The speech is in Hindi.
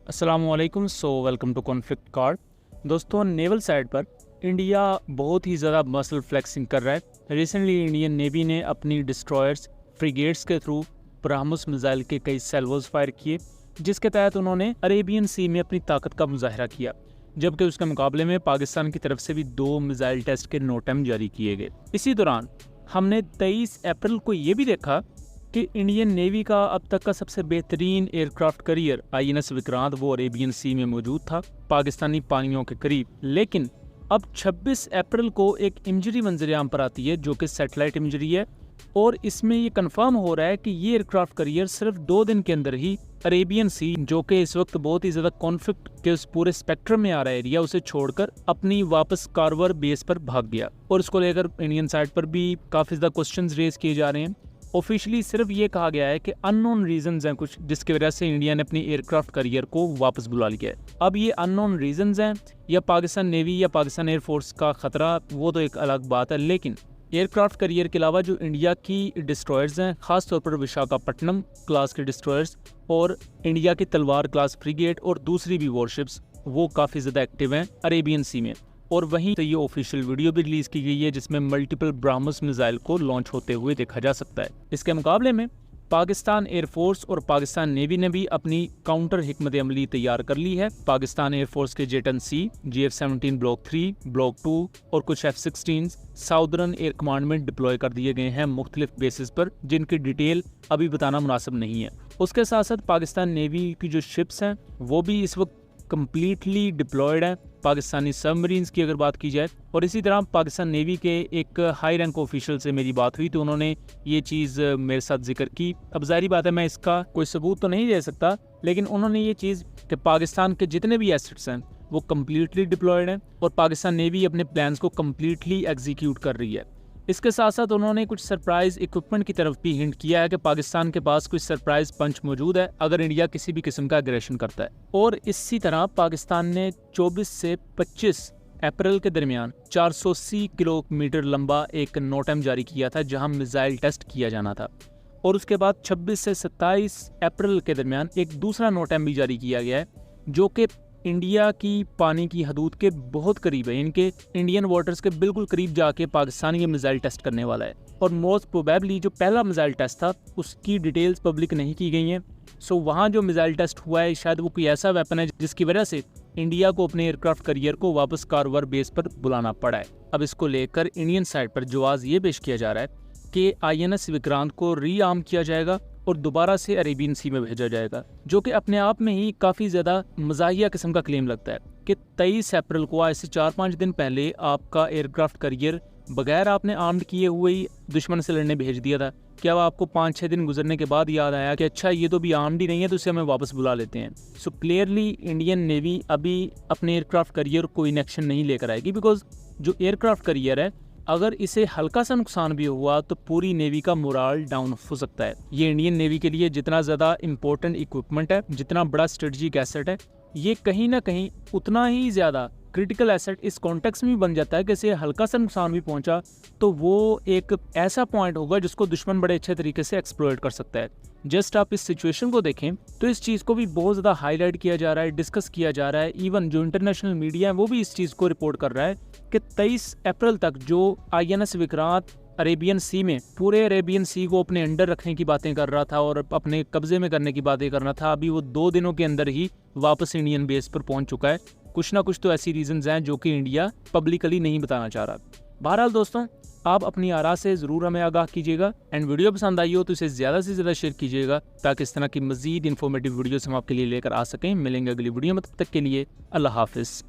अस्सलामुअलैकुम। Welcome to conflict card. दोस्तों, नेवल साइड पर इंडिया बहुत ही ज़्यादा मसल फ्लेक्सिंग कर रहा है। रिसेंटली इंडियन नेवी ने अपनी डिस्ट्रॉयर्स फ्रिगेट्स के थ्रू ब्रह्मोस मिसाइल के कई सैल्वोज फायर किए, जिसके तहत उन्होंने अरेबियन सी में अपनी ताकत का मुजाहरा किया, जबकि उसके मुकाबले में पाकिस्तान की तरफ से भी 2 मिसाइल टेस्ट के नोटम जारी किए गए। इसी दौरान हमने 23 अप्रैल को ये भी देखा कि इंडियन नेवी का अब तक का सबसे बेहतरीन एयरक्राफ्ट करियर INS विक्रांत वो अरेबियन सी में मौजूद था, पाकिस्तानी पानियों के करीब। लेकिन अब 26 अप्रैल को एक इंजरी मंजर-ए-आम पर आती है, जो कि सैटेलाइट इंजरी है, और इसमें ये कंफर्म हो रहा है कि ये एयरक्राफ्ट करियर सिर्फ 2 दिन के अंदर ही अरेबियन सी, जो कि इस वक्त बहुत ही ज़्यादा कॉन्फ्लिक्ट के उस पूरे स्पेक्ट्रम में आ रहा है एरिया, उसे छोड़कर अपनी वापस कार्वर बेस पर भाग गया। और इसको लेकर इंडियन साइड पर भी काफ़ी ज़्यादा क्वेश्चंस रेज किए जा रहे हैं। ऑफिशियली सिर्फ ये कहा गया है कि अननोन रीजंस हैं कुछ, जिसकी वजह से इंडिया ने अपनी एयरक्राफ्ट करियर को वापस बुला लिया है। अब ये अननोन रीजंस हैं या पाकिस्तान नेवी या पाकिस्तान एयरफोर्स का खतरा, वो तो एक अलग बात है। लेकिन एयरक्राफ्ट करियर के अलावा जो इंडिया की डिस्ट्रॉयर्स हैं, खासतौर पर विशाखापट्टनम क्लास के डिस्ट्रॉयर्स और इंडिया की तलवार क्लास फ्रिगेट और दूसरी भी वॉरशिप्स, वो काफ़ी ज़्यादा एक्टिव हैं अरेबियन सी में। और वहीं तो ये ऑफिशियल वीडियो भी रिलीज की गई है, जिसमें मल्टीपल ब्रह्मोस मिसाइल को लॉन्च होते हुए देखा जा सकता है। इसके मुकाबले में पाकिस्तान एयरफोर्स और पाकिस्तान नेवी ने भी अपनी काउंटर हिकमत अमली तैयार कर ली है। पाकिस्तान एयरफोर्स के J-10C, GF-17 ब्लॉक 3, ब्लॉक 2 और कुछ F-16 साउदर्न एयर कमांड में डिप्लॉय कर दिए गए हैं मुख्तलिफ बेसिस पर, जिनकी डिटेल अभी बताना मुनासिब नहीं है। उसके साथ साथ पाकिस्तान नेवी की जो शिप्स हैं वो भी इस वक्त कम्प्लीटली डिप्लॉयड है, पाकिस्तानी सबमरीन्स की अगर बात की जाए। और इसी तरह पाकिस्तान नेवी के एक हाई रैंक ऑफिशियल से मेरी बात हुई तो उन्होंने ये चीज़ मेरे साथ जिक्र की। अब जाहिर बात है मैं इसका कोई सबूत तो नहीं दे सकता, लेकिन उन्होंने ये चीज़ कि पाकिस्तान के जितने भी एसेट्स हैं वो कम्प्लीटली डिप्लॉयड हैं और पाकिस्तान नेवी अपने प्लान्स को कम्प्लीटली एग्जीक्यूट कर रही है। इसके साथ साथ उन्होंने कुछ सरप्राइज इक्विपमेंट की तरफ भी हिंट किया है कि पाकिस्तान के पास कुछ सरप्राइज पंच मौजूद है अगर इंडिया किसी भी किस्म का एग्रेशन करता है। और इसी तरह पाकिस्तान ने 24 से 25 अप्रैल के दरमियान 480 किलोमीटर लंबा एक नोटम जारी किया था, जहां मिसाइल टेस्ट किया जाना था। और उसके बाद 26 से 27 अप्रैल के दरमियान एक दूसरा नोटम भी जारी किया गया है, जो कि इंडिया की पानी की हदूद के बहुत करीब है, इनके इंडियन वाटर्स के बिल्कुल करीब जाके पाकिस्तान ये मिसाइल टेस्ट करने वाला है। और मोस्ट प्रोबेबली जो पहला मिसाइल टेस्ट था उसकी डिटेल्स पब्लिक नहीं की गई हैं। सो वहाँ जो मिसाइल टेस्ट हुआ है शायद वो कोई ऐसा वेपन है जिसकी वजह से इंडिया को अपने एयरक्राफ्ट करियर को वापस कार्वर बेस पर बुलाना पड़ा है। अब इसको लेकर इंडियन साइड पर जवाब ये पेश किया जा रहा है कि INS विक्रांत को रीआर्म किया जाएगा और दोबारा से अरेबियन सी में भेजा जाएगा, जो कि अपने आप में ही काफ़ी ज़्यादा मज़ाहिया किस्म का क्लेम लगता है कि 23 अप्रैल को, आज से 4-5 दिन पहले, आपका एयरक्राफ्ट करियर बगैर आपने आर्म्ड किए हुए ही दुश्मन से लड़ने भेज दिया था। क्या आपको 5-6 दिन गुजरने के बाद याद आया कि अच्छा ये तो भी आर्म्ड ही नहीं है, तो इसे हमें वापस बुला लेते हैं। सो क्लियरली इंडियन नेवी अभी अपने एयरक्राफ्ट करियर को इन एक्शन नहीं लेकर आएगी, बिकॉज जो एयरक्राफ्ट करियर है अगर इसे हल्का सा नुकसान भी हुआ तो पूरी नेवी का मोराल डाउन हो सकता है। ये इंडियन नेवी के लिए जितना ज़्यादा इंपॉर्टेंट इक्विपमेंट है, जितना बड़ा स्ट्रेटजिक एसेट है, ये कहीं ना कहीं उतना ही ज़्यादा क्रिटिकल एसेट इस कॉन्टेक्स्ट में बन जाता है कि इसे हल्का सा नुकसान भी पहुंचा तो वो एक ऐसा पॉइंट होगा जिसको दुश्मन बड़े अच्छे तरीके से एक्सप्लॉइट कर सकता है। जस्ट आप इस सिचुएशन को देखें तो इस चीज़ को भी बहुत ज़्यादा हाईलाइट किया जा रहा है, डिस्कस किया जा रहा है। इवन जो इंटरनेशनल मीडिया है वो भी इस चीज़ को रिपोर्ट कर रहा है कि 23 अप्रैल तक जो INS विक्रांत अरेबियन सी में पूरे अरेबियन सी को अपने अंडर रखने की बातें कर रहा था और अपने कब्जे में करने की बातें कर रहा था, अभी वो 2 दिनों के अंदर ही वापस इंडियन बेस पर पहुंच चुका है। कुछ ना कुछ तो ऐसी रीजंस हैं जो कि इंडिया पब्लिकली नहीं बताना चाह रहा। बहरहाल दोस्तों, आप अपनी आरा से ज़रूर हमें आगाह कीजिएगा एंड वीडियो पसंद आई हो तो इसे ज़्यादा से ज़्यादा शेयर कीजिएगा, ताकि इस तरह की मज़ीद इन्फॉर्मेटिव वीडियोस हम आपके लिए लेकर आ सकें। मिलेंगे अगली वीडियो में, तब तक के लिए अल्लाह हाफिज़।